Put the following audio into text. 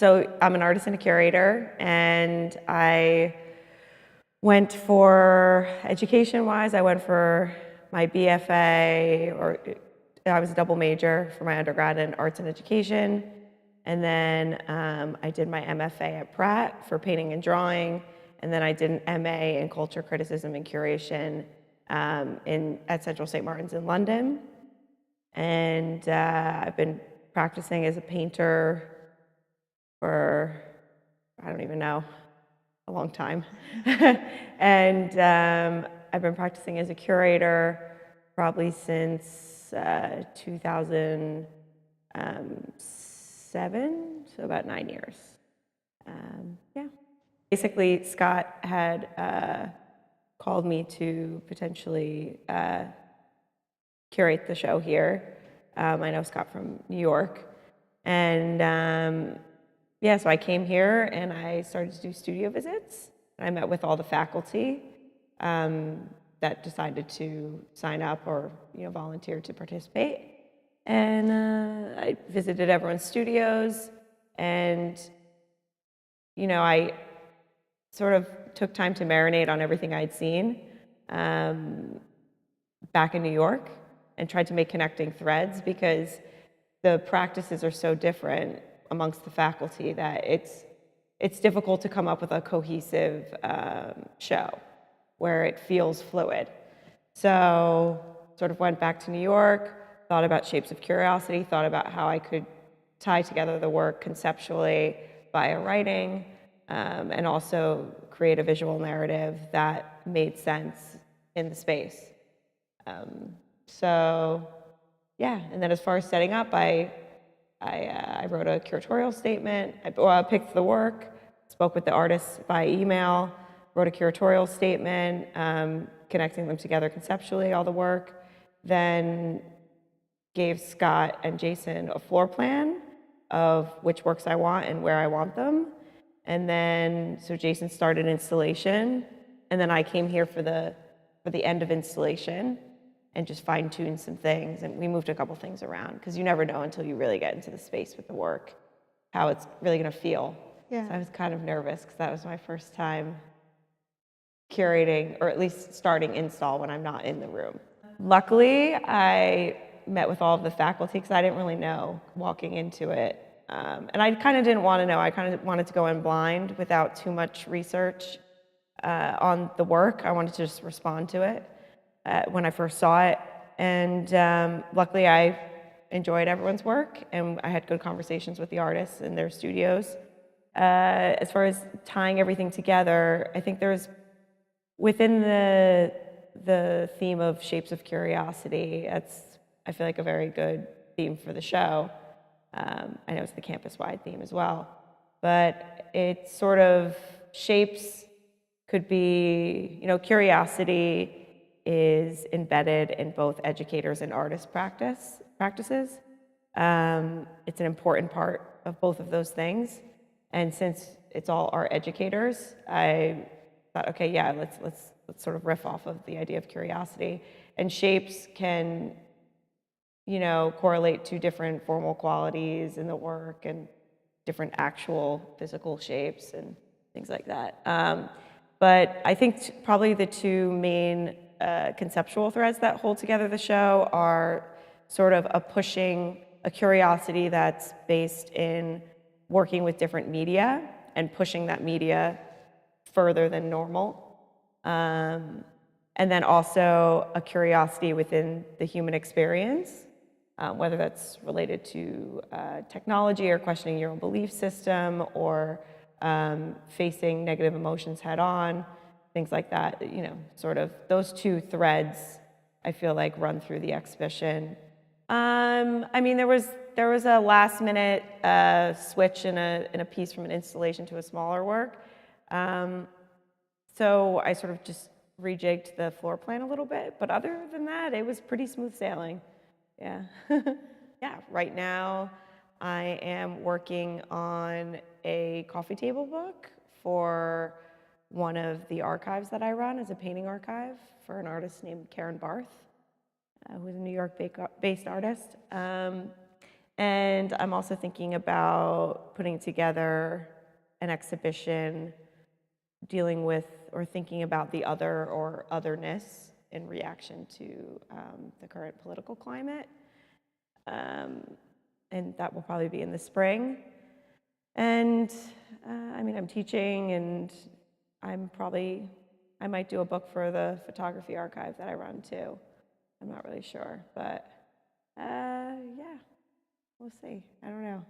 So I'm an artist and a curator, and I went for, education-wise, I went for my BFA, or I was a double major for my undergrad in arts and education. And then I did my MFA at Pratt for painting and drawing. And then I did an MA in culture criticism and curation at Central St. Martin's in London. And I've been practicing as a painter for, I don't even know, a long time. And I've been practicing as a curator probably since 2007, so about 9 years. Yeah. Basically, Scott had called me to potentially curate the show here. I know Scott from New York. And yeah, so I came here and I started to do studio visits. I met with all the faculty that decided to sign up or volunteer to participate. And I visited everyone's studios, and I sort of took time to marinate on everything I'd seen back in New York and tried to make connecting threads, because the practices are so different amongst the faculty that it's difficult to come up with a cohesive show where it feels fluid. So sort of went back to New York, thought about Shapes of Curiosity, thought about how I could tie together the work conceptually via writing, and also create a visual narrative that made sense in the space. So yeah, and then as far as setting up, I wrote a curatorial statement. I picked the work, spoke with the artists by email, wrote a curatorial statement, connecting them together conceptually, all the work, then gave Scott and Jason a floor plan of which works I want and where I want them. And then, so Jason started installation, and then I came here for the end of installation and just fine-tuned some things, and we moved a couple things around, because you never know until you really get into the space with the work how it's really going to feel. Yeah. So I was kind of nervous, because that was my first time curating, or at least starting install when I'm not in the room. Luckily, I met with all of the faculty, because I didn't really know walking into it. And I kind of didn't want to know. I kind of wanted to go in blind without too much research on the work. I wanted to just respond to it when I first saw it. And luckily, I enjoyed everyone's work, and I had good conversations with the artists in their studios. As far as tying everything together, I think there's, within the theme of Shapes of Curiosity, that's, I feel like, a very good theme for the show. I know it's the campus-wide theme as well, but it's sort of, shapes could be, curiosity is embedded in both educators and artist practices. It's an important part of both of those things. And since it's all our educators, I thought, okay, yeah, let's sort of riff off of the idea of curiosity. And shapes can, correlate to different formal qualities in the work and different actual physical shapes and things like that. But I think probably the two main conceptual threads that hold together the show are sort of a curiosity that's based in working with different media and pushing that media further than normal. And then also a curiosity within the human experience, whether that's related to technology or questioning your own belief system, or facing negative emotions head on, things like that. Sort of those two threads, I feel like, run through the exhibition. I mean, there was a last minute switch in a piece from an installation to a smaller work. So I sort of just rejigged the floor plan a little bit, but other than that, it was pretty smooth sailing. Yeah. Yeah, right now I am working on a coffee table book for one of the archives that I run, as a painting archive for an artist named Karen Barth, who's a New York-based artist. And And I'm also thinking about putting together an exhibition dealing with or thinking about the other or otherness in reaction to the current political climate. And that will probably be in the spring. And I mean, I'm teaching, and I might do a book for the photography archive that I run too. I'm not really sure, but yeah, we'll see. I don't know.